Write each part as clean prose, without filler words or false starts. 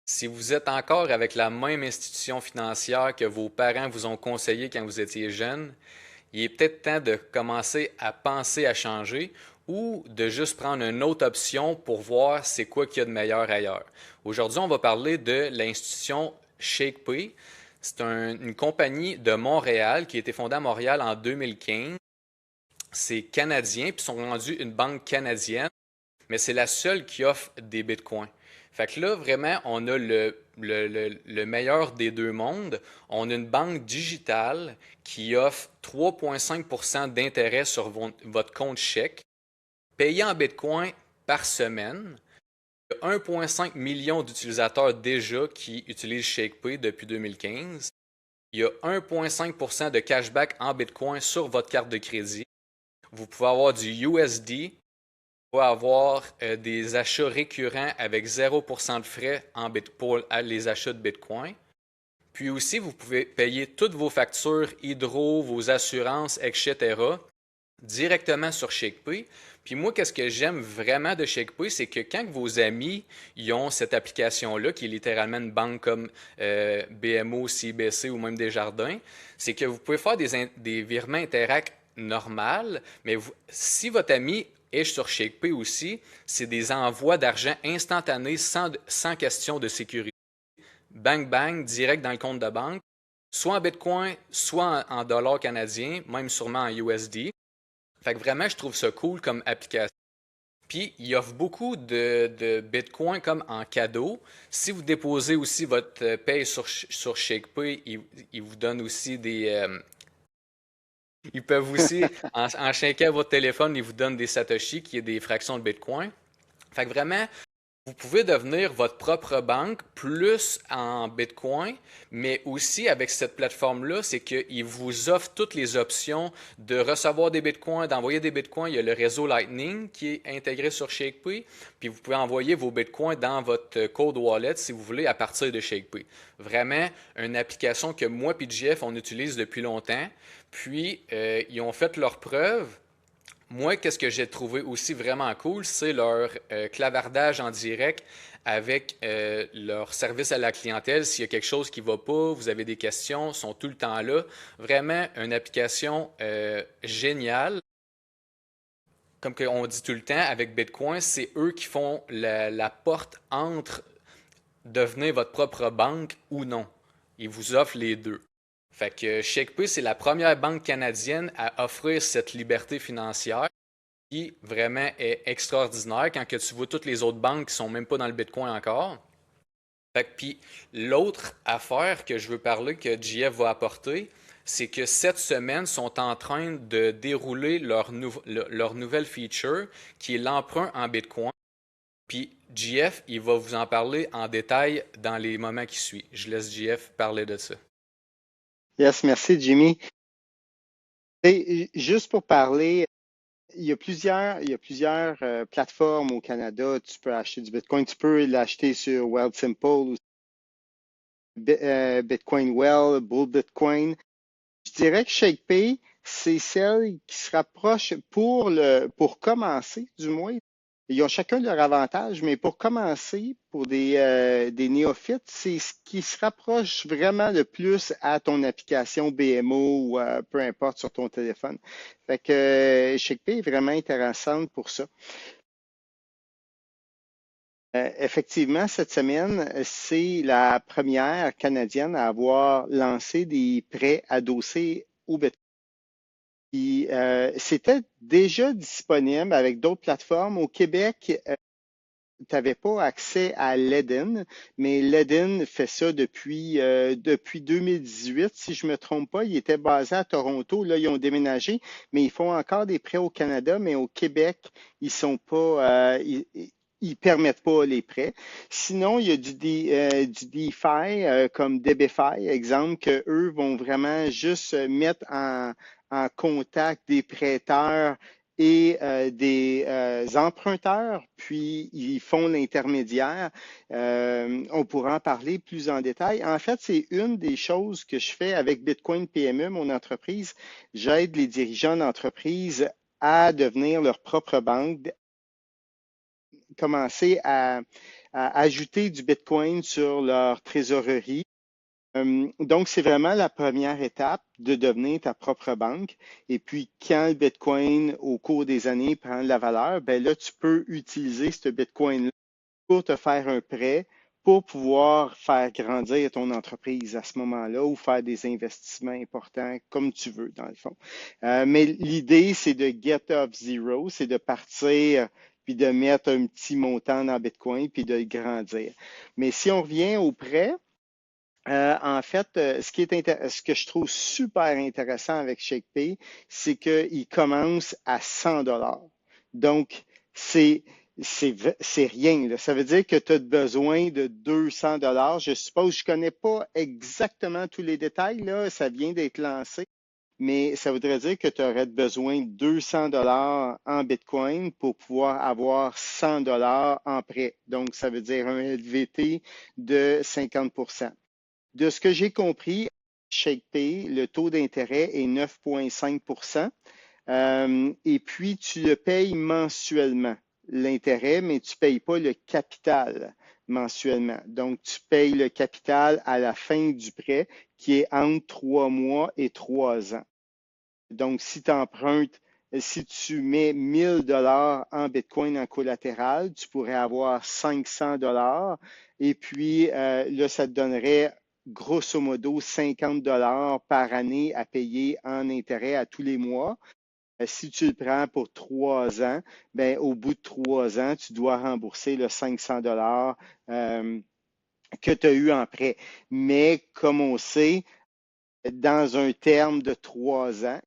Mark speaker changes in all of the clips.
Speaker 1: Si vous êtes encore avec la même institution financière que vos parents vous ont conseillé quand vous étiez jeune, il est peut-être temps de commencer à penser à changer ou de juste prendre une autre option pour voir c'est quoi qu'il y a de meilleur ailleurs. Aujourd'hui, on va parler de l'institution ShakePay. Une compagnie de Montréal qui a été fondée à Montréal en 2015. C'est canadien, puis ils sont rendus une banque canadienne, mais c'est la seule qui offre des bitcoins. Fait que là, vraiment, on a le meilleur des deux mondes. On a une banque digitale qui offre 3,5% d'intérêt sur votre compte chèque, payé en bitcoin par semaine. Il y a 1,5 million d'utilisateurs déjà qui utilisent ShakePay depuis 2015. Il y a 1,5% de cashback en bitcoin sur votre carte de crédit. Vous pouvez avoir du USD, pouvez avoir des achats récurrents avec 0% de frais pour les achats de Bitcoin. Puis aussi, vous pouvez payer toutes vos factures hydro, vos assurances, etc. directement sur ShakePay. Puis moi, qu'est-ce que j'aime vraiment de ShakePay, c'est que quand vos amis ils ont cette application-là, qui est littéralement une banque comme BMO, CIBC ou même Desjardins, c'est que vous pouvez faire des virements Interac normales, mais si votre ami est sur ShakePay aussi, c'est des envois d'argent instantanés sans question de sécurité. Bang, bang, direct dans le compte de banque, soit en Bitcoin, soit en dollars canadiens, même sûrement en USD. Fait que vraiment, je trouve ça cool comme application. Puis, il offre beaucoup de Bitcoin comme en cadeau. Si vous déposez aussi votre paye sur ShakePay, ils vous donnent aussi ils peuvent aussi, en shakeant votre téléphone, ils vous donnent des Satoshi, qui est des fractions de Bitcoin. Fait que vraiment, vous pouvez devenir votre propre banque plus en Bitcoin, mais aussi avec cette plateforme-là, c'est qu'il vous offre toutes les options de recevoir des Bitcoins, d'envoyer des Bitcoins. Il y a le réseau Lightning qui est intégré sur ShakePay, puis vous pouvez envoyer vos Bitcoins dans votre Cold Wallet si vous voulez à partir de ShakePay. Vraiment, une application que moi et JF, on utilise depuis longtemps. Puis, ils ont fait leurs preuves. Moi, qu'est-ce que j'ai trouvé aussi vraiment cool, c'est leur clavardage en direct avec leur service à la clientèle. S'il y a quelque chose qui ne va pas, vous avez des questions, ils sont tout le temps là. Vraiment une application géniale. Comme on dit tout le temps, avec Bitcoin, c'est eux qui font la porte entre devenir votre propre banque ou non. Ils vous offrent les deux. Fait que ShakePay, c'est la première banque canadienne à offrir cette liberté financière qui vraiment est extraordinaire quand que tu vois toutes les autres banques qui sont même pas dans le Bitcoin encore. Fait que, puis l'autre affaire que je veux parler que JF va apporter, c'est que cette semaine, ils sont en train de dérouler leur nouvelle feature qui est l'emprunt en Bitcoin. Puis JF, il va vous en parler en détail dans les moments qui suivent. Je laisse JF parler de ça.
Speaker 2: Yes, merci Jimmy. Et juste pour parler, il y a plusieurs plateformes au Canada. Tu peux acheter du Bitcoin, tu peux l'acheter sur Wealthsimple ou Bitcoin Well, Bull Bitcoin. Je dirais que ShakePay, c'est celle qui se rapproche pour commencer, du moins. Ils ont chacun leur avantage, mais pour commencer, pour des néophytes, c'est ce qui se rapproche vraiment le plus à ton application BMO ou peu importe sur ton téléphone. Fait que ShakePay est vraiment intéressante pour ça. Effectivement, cette semaine, c'est la première canadienne à avoir lancé des prêts adossés au Bitcoin. Puis, c'était déjà disponible avec d'autres plateformes. Au Québec, tu n'avais pas accès à l'Eden, mais l'Eden fait ça depuis 2018, si je ne me trompe pas. Ils étaient basés à Toronto. Là, ils ont déménagé, mais ils font encore des prêts au Canada, mais au Québec, ils sont pas, ils permettent pas les prêts. Sinon, il y a du DeFi comme DBFi, exemple, que eux vont vraiment juste mettre en contact des prêteurs et des emprunteurs, puis ils font l'intermédiaire. On pourra en parler plus en détail. En fait, c'est une des choses que je fais avec Bitcoin PME, mon entreprise. J'aide les dirigeants d'entreprise à devenir leur propre banque, commencer à ajouter du Bitcoin sur leur trésorerie. Donc, c'est vraiment la première étape de devenir ta propre banque. Et puis, quand le Bitcoin, au cours des années, prend de la valeur, ben là, tu peux utiliser ce Bitcoin-là pour te faire un prêt pour pouvoir faire grandir ton entreprise à ce moment-là ou faire des investissements importants comme tu veux, dans le fond. Mais l'idée, c'est de get off zero, c'est de partir puis de mettre un petit montant dans Bitcoin puis de le grandir. Mais si on revient au prêt, en fait, ce que je trouve super intéressant avec ShakePay, c'est qu'il commence à 100 dollars. Donc, c'est c'est rien, là. Ça veut dire que tu as besoin de 200 dollars. Je suppose, je connais pas exactement tous les détails, là. Ça vient d'être lancé. Mais ça voudrait dire que tu aurais besoin de 200 dollars en Bitcoin pour pouvoir avoir 100 dollars en prêt. Donc, ça veut dire un LVT de 50%. De ce que j'ai compris, ShakePay, le taux d'intérêt est 9,5 et puis tu le payes mensuellement, l'intérêt, mais tu ne payes pas le capital mensuellement. Donc, tu payes le capital à la fin du prêt qui est entre 3 mois et 3 ans. Donc, si tu empruntes, si tu mets 1000 dollars en Bitcoin en collatéral, tu pourrais avoir 500 dollars et puis là, ça te donnerait grosso modo 50 dollars par année à payer en intérêt à tous les mois. Si tu le prends pour 3 ans, ben, au bout de 3 ans, tu dois rembourser le 500 dollars que tu as eu en prêt. Mais comme on sait, dans un terme de 3 ans,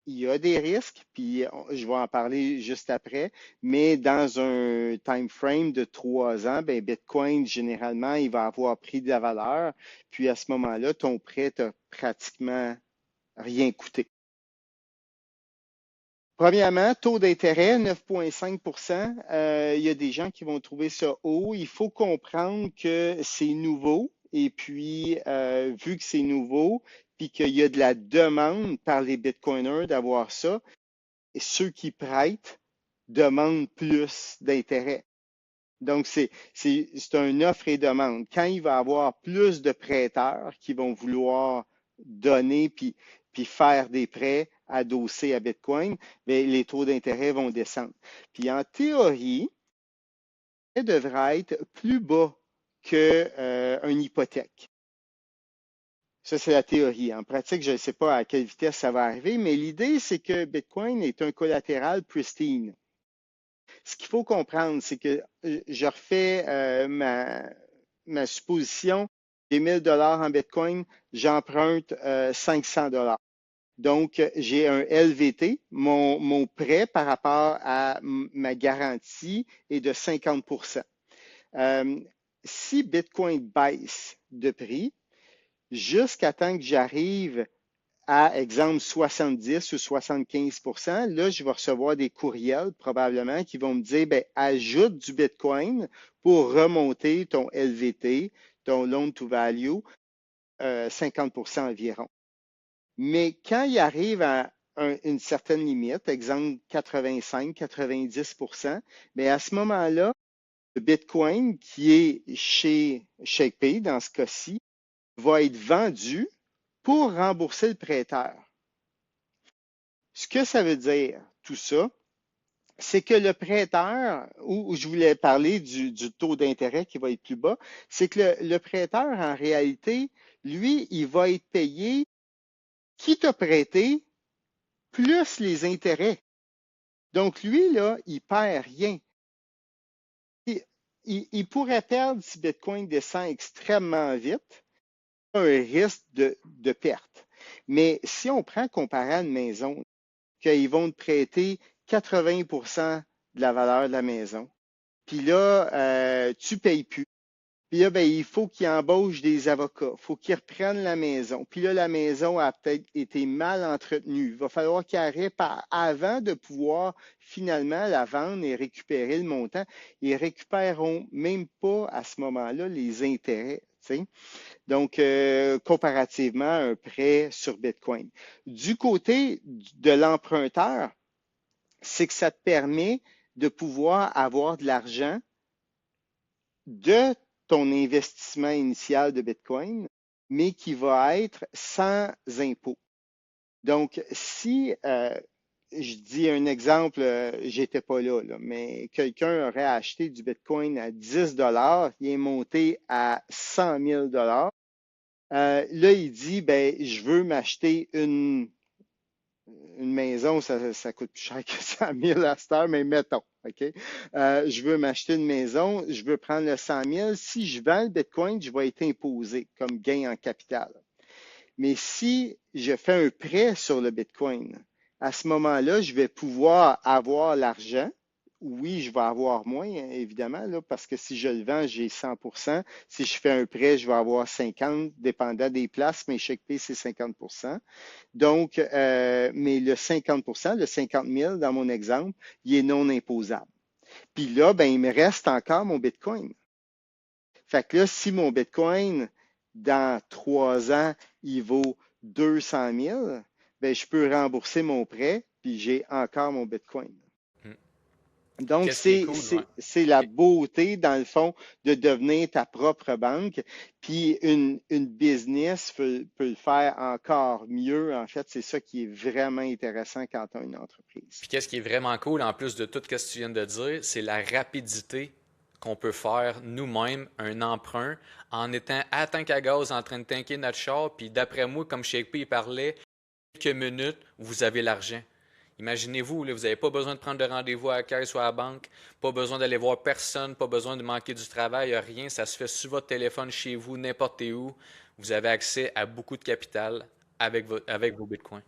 Speaker 2: il y a des risques, puis je vais en parler juste après, mais dans un time frame de 3 ans, ben Bitcoin, généralement, il va avoir pris de la valeur, puis à ce moment-là, ton prêt t'a pratiquement rien coûté. Premièrement, taux d'intérêt, 9,5 il y a des gens qui vont trouver ça haut. Il faut comprendre que c'est nouveau. Et puis, vu que c'est nouveau, puis qu'il y a de la demande par les Bitcoiners d'avoir ça, et ceux qui prêtent demandent plus d'intérêt. Donc, c'est un offre et demande. Quand il va y avoir plus de prêteurs qui vont vouloir donner puis faire des prêts adossés à Bitcoin, bien, les taux d'intérêt vont descendre. Puis en théorie, ça devrait être plus bas qu'une hypothèque. Ça, c'est la théorie. En pratique, je ne sais pas à quelle vitesse ça va arriver, mais l'idée, c'est que Bitcoin est un collatéral pristine. Ce qu'il faut comprendre, c'est que je refais ma supposition, j'ai 1000 dollars en Bitcoin, j'emprunte 500 dollars. Donc, j'ai un LVT, mon prêt par rapport à ma garantie est de 50%. Si Bitcoin baisse de prix, jusqu'à temps que j'arrive à, exemple, 70 ou 75 là, je vais recevoir des courriels probablement qui vont me dire, ben, ajoute du Bitcoin pour remonter ton LVT, ton loan to value, 50 environ. Mais quand il arrive à une certaine limite, exemple 85-90 mais à ce moment-là, le Bitcoin qui est chez ShakePay, dans ce cas-ci, va être vendu pour rembourser le prêteur. Ce que ça veut dire, tout ça, c'est que le prêteur, où je voulais parler du taux d'intérêt qui va être plus bas, c'est que le prêteur, en réalité, lui, il va être payé qui t'a prêté plus les intérêts. Donc, lui, là, il perd rien. Il pourrait perdre si Bitcoin descend extrêmement vite, un risque de perte. Mais si on prend comparé à une maison, qu'ils vont te prêter 80% de la valeur de la maison, puis là, tu ne payes plus. Puis là, ben, il faut qu'ils embauchent des avocats, il faut qu'ils reprennent la maison. Puis là, la maison a peut-être été mal entretenue. Il va falloir qu'ils arrêtent avant de pouvoir finalement la vendre et récupérer le montant. Ils récupéreront même pas à ce moment-là les intérêts. T'sais. Donc, comparativement à un prêt sur Bitcoin. Du côté de l'emprunteur, c'est que ça te permet de pouvoir avoir de l'argent de ton investissement initial de Bitcoin, mais qui va être sans impôt. Donc, si je dis un exemple, j'étais pas là, mais quelqu'un aurait acheté du Bitcoin à 10 dollars, il est monté à 100 000 dollars. Là, il dit, ben, je veux m'acheter une maison, ça coûte plus cher que 100 000 à cette heure, mais mettons, OK? Je veux m'acheter une maison, je veux prendre le 100 000. Si je vends le Bitcoin, je vais être imposé comme gain en capital. Mais si je fais un prêt sur le Bitcoin, à ce moment-là, je vais pouvoir avoir l'argent. Oui, je vais avoir moins, évidemment, là, parce que si je le vends, j'ai 100%. Si je fais un prêt, je vais avoir 50, dépendant des places, mais chaque pays, c'est 50%. Donc, mais le 50%, le 50 000 dans mon exemple, il est non imposable. Puis là, ben, il me reste encore mon Bitcoin. Fait que là, si mon Bitcoin, dans 3 ans, il vaut 200 000, ben, je peux rembourser mon prêt, puis j'ai encore mon Bitcoin.
Speaker 1: Hmm.
Speaker 2: Donc,
Speaker 1: Qu'est-ce qui est cool, ouais.
Speaker 2: c'est la beauté, dans le fond, de devenir ta propre banque. Puis, une business peut le faire encore mieux. En fait, c'est ça qui est vraiment intéressant quand tu as une entreprise.
Speaker 1: Puis qu'est-ce qui est vraiment cool, en plus de tout ce que tu viens de dire, c'est la rapidité qu'on peut faire nous-mêmes un emprunt en étant à tank à gaz en train de tanker notre char. Puis d'après moi, comme Shakespeare il parlait, quelques minutes, vous avez l'argent. Imaginez-vous, là, vous n'avez pas besoin de prendre de rendez-vous à la caisse ou à la banque, pas besoin d'aller voir personne, pas besoin de manquer du travail, rien. Ça se fait sur votre téléphone chez vous, n'importe où. Vous avez accès à beaucoup de capital avec vos bitcoins.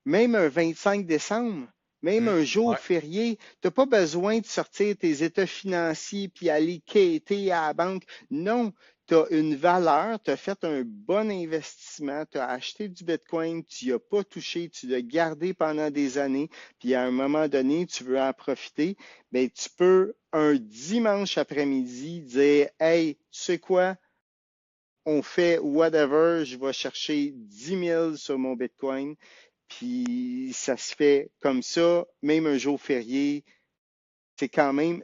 Speaker 2: Même un 25 décembre, même un jour
Speaker 1: Ouais.
Speaker 2: férié, tu n'as pas besoin de sortir tes états financiers puis aller quêter à la banque. Non, tu as une valeur, tu as fait un bon investissement, tu as acheté du Bitcoin, tu n'y as pas touché, tu l'as gardé pendant des années, puis à un moment donné, tu veux en profiter, bien, tu peux un dimanche après-midi dire, hey, tu sais quoi? On fait whatever, je vais chercher 10 000 sur mon Bitcoin, puis ça se fait comme ça, même un jour férié, c'est quand même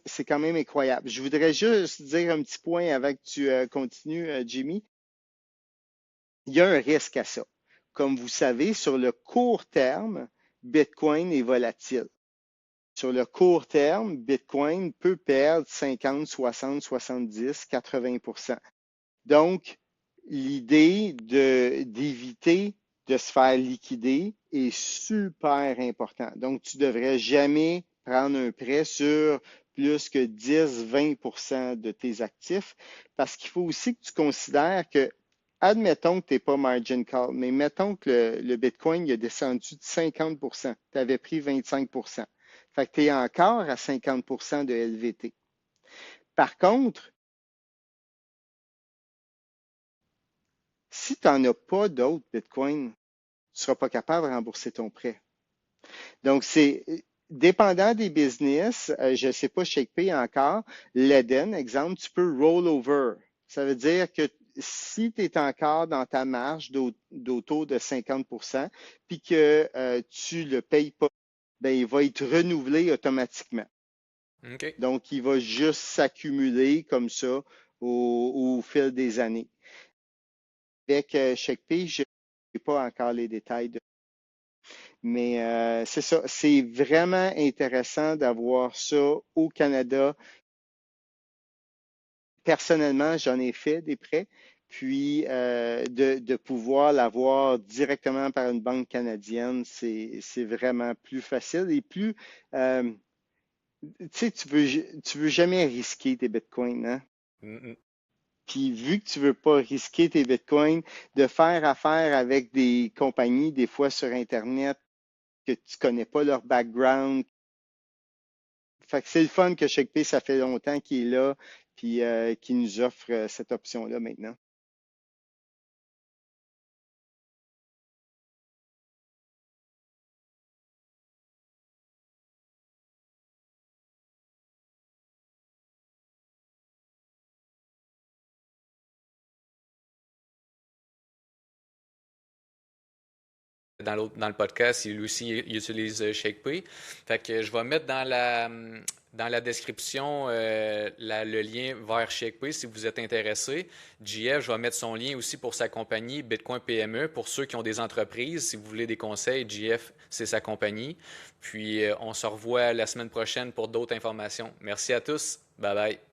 Speaker 2: incroyable. Je voudrais juste dire un petit point avant que tu continues, Jimmy. Il y a un risque à ça. Comme vous savez, sur le court terme, Bitcoin est volatile. Sur le court terme, Bitcoin peut perdre 50, 60, 70, 80%. Donc, l'idée d'éviter de se faire liquider est super important. Donc, tu ne devrais jamais prendre un prêt sur plus que 10-20% de tes actifs parce qu'il faut aussi que tu considères que, admettons que tu n'es pas margin call, mais mettons que le Bitcoin il a descendu de 50%, tu avais pris 25%. Fait que tu es encore à 50% de LVT. Par contre, si tu n'en as pas d'autres Bitcoin, tu ne seras pas capable de rembourser ton prêt. Donc, c'est dépendant des business, je ne sais pas ShakePay encore, l'Eden, exemple, tu peux roll over. Ça veut dire que si tu es encore dans ta marge d'auto de 50%, puis que tu ne le payes pas, ben, il va être renouvelé automatiquement.
Speaker 1: OK.
Speaker 2: Donc, il va juste s'accumuler comme ça au fil des années. Avec ShakePay, je n'ai pas encore les détails. Mais c'est ça, c'est vraiment intéressant d'avoir ça au Canada. Personnellement, j'en ai fait des prêts, puis de pouvoir l'avoir directement par une banque canadienne, c'est vraiment plus facile et plus, euh, tu sais, tu veux jamais risquer tes bitcoins, hein?
Speaker 1: Mm,
Speaker 2: Puis vu que tu veux pas risquer tes bitcoins, de faire affaire avec des compagnies, des fois sur Internet, que tu connais pas leur background. Fait que c'est le fun que ShakePay, ça fait longtemps qu'il est là, puis qu'il nous offre cette option-là maintenant.
Speaker 1: dans le podcast, il aussi il utilise ShakePay. Fait que je vais mettre dans dans la description le lien vers ShakePay si vous êtes intéressé. JF, je vais mettre son lien aussi pour sa compagnie Bitcoin PME. Pour ceux qui ont des entreprises, si vous voulez des conseils, JF, c'est sa compagnie. Puis on se revoit la semaine prochaine pour d'autres informations. Merci à tous. Bye bye.